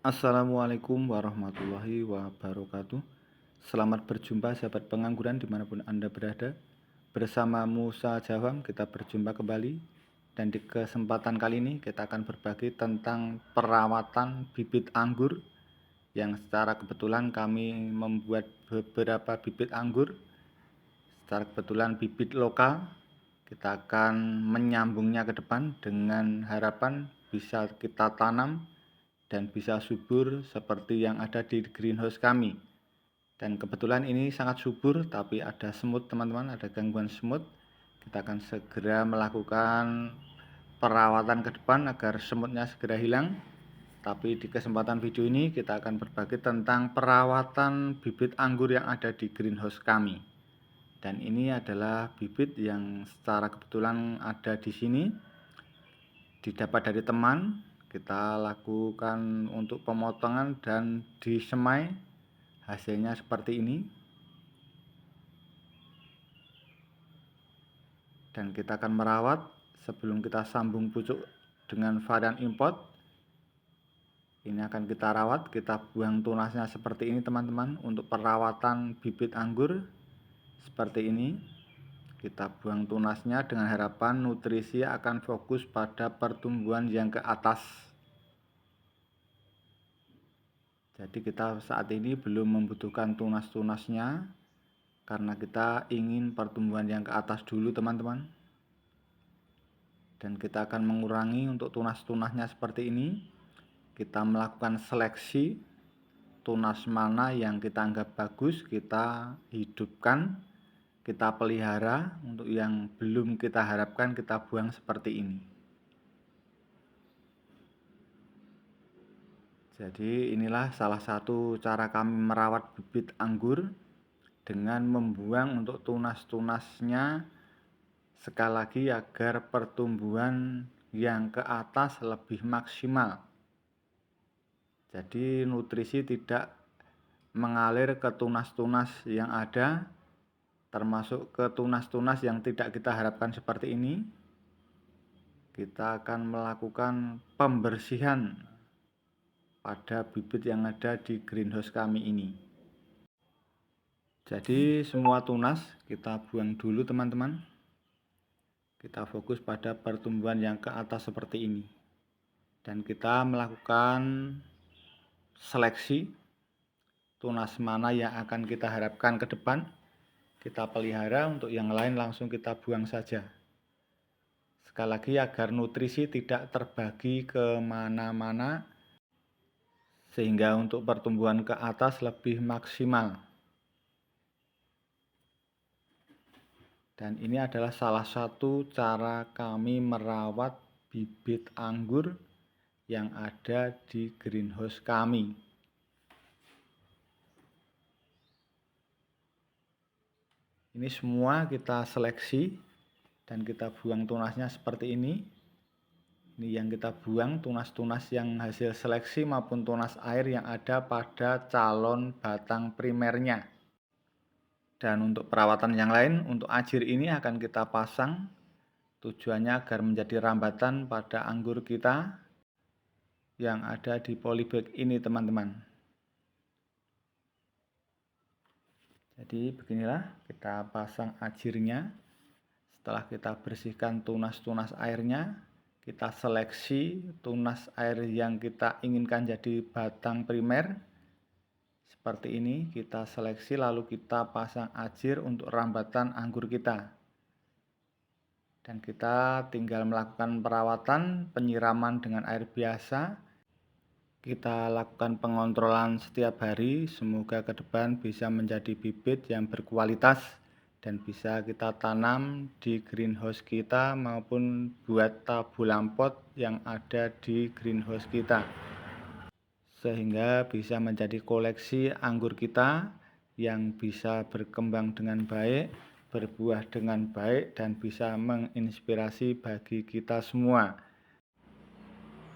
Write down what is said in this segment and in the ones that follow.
Assalamualaikum warahmatullahi wabarakatuh. Selamat berjumpa sahabat pengangguran dimanapun Anda berada. Bersama Musa Jawam kita berjumpa kembali. Dan di kesempatan kali ini kita akan berbagi tentang perawatan bibit anggur. Yang secara kebetulan kami membuat beberapa bibit anggur. Secara kebetulan bibit lokal. Kita akan menyambungnya ke depan dengan harapan bisa kita tanam dan bisa subur seperti yang ada di greenhouse kami. Dan kebetulan ini sangat subur, tapi ada semut teman-teman, ada gangguan semut. Kita akan segera melakukan perawatan ke depan agar semutnya segera hilang. Tapi di kesempatan video ini kita akan berbagi tentang perawatan bibit anggur yang ada di greenhouse kami. Dan ini adalah bibit yang secara kebetulan ada di sini, didapat dari teman. Kita lakukan untuk pemotongan dan disemai. Hasilnya seperti ini. Dan kita akan merawat sebelum kita sambung pucuk dengan varian import. Ini akan kita rawat, kita buang tunasnya seperti ini teman-teman. Untuk perawatan bibit anggur seperti ini. Kita buang tunasnya dengan harapan nutrisi akan fokus pada pertumbuhan yang ke atas. Jadi kita saat ini belum membutuhkan tunas-tunasnya karena kita ingin pertumbuhan yang ke atas dulu teman-teman. Dan kita akan mengurangi untuk tunas-tunasnya seperti ini. Kita melakukan seleksi tunas mana yang kita anggap bagus, kita hidupkan, kita pelihara. Untuk yang belum kita harapkan kita buang seperti ini. Jadi inilah salah satu cara kami merawat bibit anggur dengan membuang untuk tunas-tunasnya sekali lagi agar pertumbuhan yang ke atas lebih maksimal. Jadi nutrisi tidak mengalir ke tunas-tunas yang ada, termasuk ke tunas-tunas yang tidak kita harapkan seperti ini. Kita akan melakukan pembersihan pada bibit yang ada di greenhouse kami ini. Jadi semua tunas kita buang dulu teman-teman. Kita fokus pada pertumbuhan yang ke atas seperti ini. Dan kita melakukan seleksi tunas mana yang akan kita harapkan ke depan. Kita pelihara, untuk yang lain langsung kita buang saja. Sekali lagi agar nutrisi tidak terbagi ke mana-mana, sehingga untuk pertumbuhan ke atas lebih maksimal. Dan ini adalah salah satu cara kami merawat bibit anggur yang ada di greenhouse kami. Ini semua kita seleksi dan kita buang tunasnya seperti ini. Ini yang kita buang, tunas-tunas yang hasil seleksi maupun tunas air yang ada pada calon batang primernya. Dan untuk perawatan yang lain, untuk ajir ini akan kita pasang. Tujuannya agar menjadi rambatan pada anggur kita yang ada di polybag ini teman-teman. Jadi beginilah kita pasang ajirnya. Setelah kita bersihkan tunas-tunas airnya, kita seleksi tunas air yang kita inginkan jadi batang primer. Seperti ini kita seleksi, lalu kita pasang ajir untuk rambatan anggur kita. Dan kita tinggal melakukan perawatan, penyiraman dengan air biasa. Kita lakukan pengontrolan setiap hari. Semoga ke depan bisa menjadi bibit yang berkualitas dan bisa kita tanam di greenhouse kita maupun buat tabulam pot yang ada di greenhouse kita, sehingga bisa menjadi koleksi anggur kita yang bisa berkembang dengan baik, berbuah dengan baik, dan bisa menginspirasi bagi kita semua.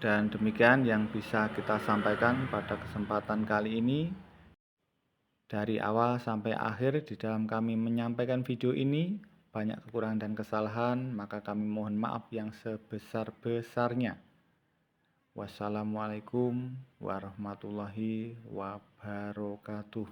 Dan demikian yang bisa kita sampaikan pada kesempatan kali ini. Dari awal sampai akhir di dalam kami menyampaikan video ini banyak kekurangan dan kesalahan, maka kami mohon maaf yang sebesar-besarnya. Wassalamualaikum warahmatullahi wabarakatuh.